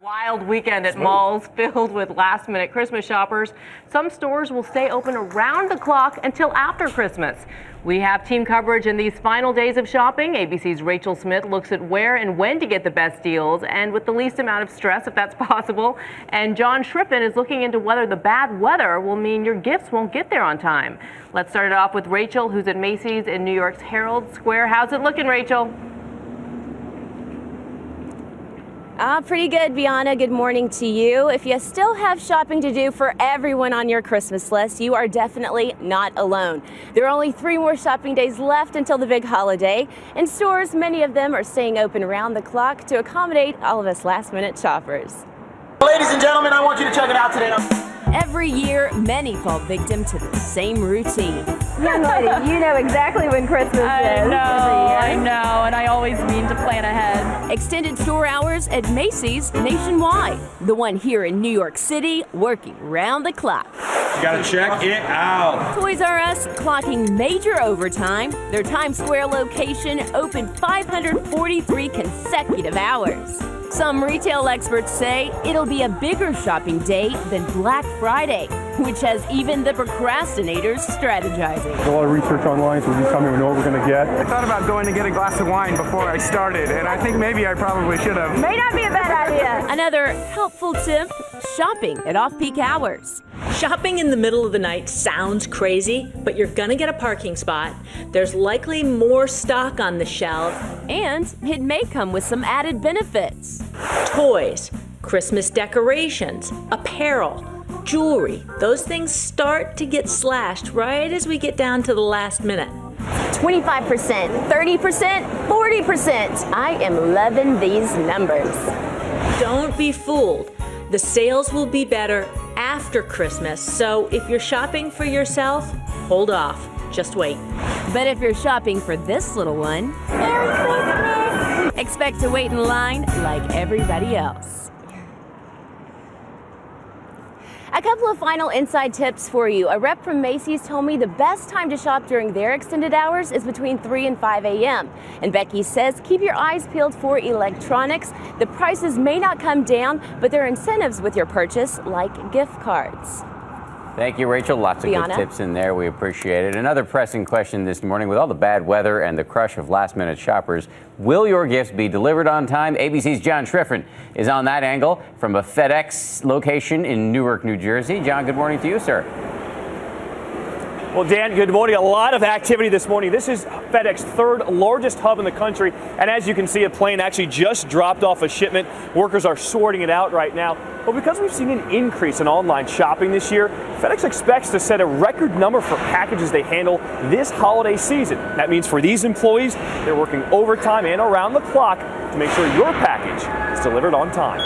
Wild weekend at malls filled with last-minute Christmas shoppers. Some stores will stay open around the clock until after Christmas. We have team coverage in these final days of shopping. ABC's Rachel Smith looks at where and when to get the best deals and with the least amount of stress, if that's possible. And John Schriffen is looking into whether the bad weather will mean your gifts won't get there on time. Let's start it off with Rachel, who's at Macy's in New York's Herald Square. How's it looking, Rachel? Pretty good, Bianna. Good morning to you. If you still have shopping to do for everyone on your Christmas list, you are definitely not alone. There are only 3 more shopping days left until the big holiday. In stores, many of them are staying open around the clock to accommodate all of us last-minute shoppers. Ladies and gentlemen, I want you to check it out today. Every year, many fall victim to the same routine. Young lady, you know exactly when Christmas is. I know, and I always mean to plan ahead. Extended store hours at Macy's nationwide. The one here in New York City, working round the clock. You gotta check it out. Toys R Us clocking major overtime. Their Times Square location open 543 consecutive hours. Some retail experts say it'll be a bigger shopping day than Black Friday, which has even the procrastinators strategizing. A lot of research online, so we just tell me we know what we're going to get. I thought about going to get a glass of wine before I started, and I think maybe I probably should have. May not be a bad idea. Another helpful tip, shopping at off-peak hours. Shopping in the middle of the night sounds crazy, but you're gonna get a parking spot. There's likely more stock on the shelf. And it may come with some added benefits. Toys, Christmas decorations, apparel, jewelry. Those things start to get slashed right as we get down to the last minute. 25%, 30%, 40%. I am loving these numbers. Don't be fooled. The sales will be better after Christmas, so if you're shopping for yourself, hold off. Just wait. But if you're shopping for this little one, Merry Christmas! Expect to wait in line like everybody else. A couple of final inside tips for you. A rep from Macy's told me the best time to shop during their extended hours is between 3 and 5 a.m. And Becky says keep your eyes peeled for electronics. The prices may not come down, but there are incentives with your purchase, like gift cards. Thank you, Rachel. Lots of good tips in there. We appreciate it. Another pressing question this morning. With all the bad weather and the crush of last-minute shoppers, will your gifts be delivered on time? ABC's John Schriffen is on that angle from a FedEx location in Newark, New Jersey. John, good morning to you, sir. Well, Dan, good morning. A lot of activity this morning. This is FedEx's 3rd largest hub in the country. And as you can see, a plane actually just dropped off a shipment. Workers are sorting it out right now. But because we've seen an increase in online shopping this year, FedEx expects to set a record number for packages they handle this holiday season. That means for these employees, they're working overtime and around the clock to make sure your package is delivered on time.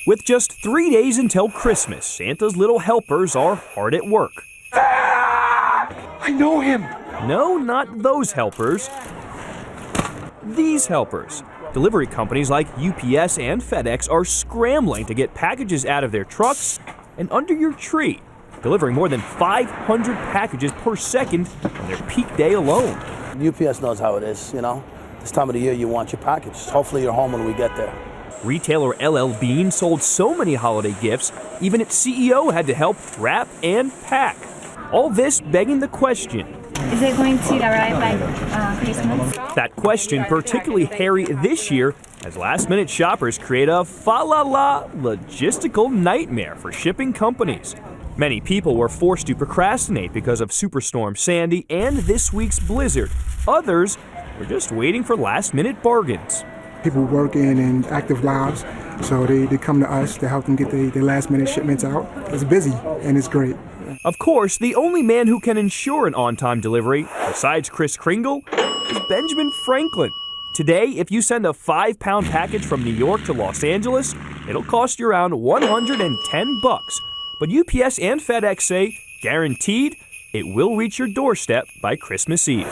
With just 3 days until Christmas, Santa's little helpers are hard at work. I know him. No, not those helpers. These helpers. Delivery companies like UPS and FedEx are scrambling to get packages out of their trucks and under your tree, delivering more than 500 packages per second on their peak day alone. UPS knows how it is, you know. This time of the year you want your package. Hopefully you're home when we get there. Retailer LL Bean sold so many holiday gifts, even its CEO had to help wrap and pack. All this begging the question. Is it going to arrive by Christmas? That question particularly hairy this year as last-minute shoppers create a fa-la-la logistical nightmare for shipping companies. Many people were forced to procrastinate because of Superstorm Sandy and this week's blizzard. Others were just waiting for last-minute bargains. People working in active lives, so they come to us to help them get their last-minute shipments out. It's busy, and it's great. Of course, the only man who can ensure an on-time delivery, besides Kris Kringle, is Benjamin Franklin. Today, if you send a 5-pound package from New York to Los Angeles, it'll cost you around $110. But UPS and FedEx say, guaranteed, it will reach your doorstep by Christmas Eve.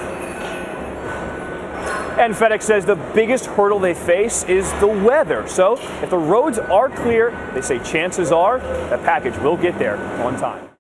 And FedEx says the biggest hurdle they face is the weather. So if the roads are clear, they say chances are that package will get there on time.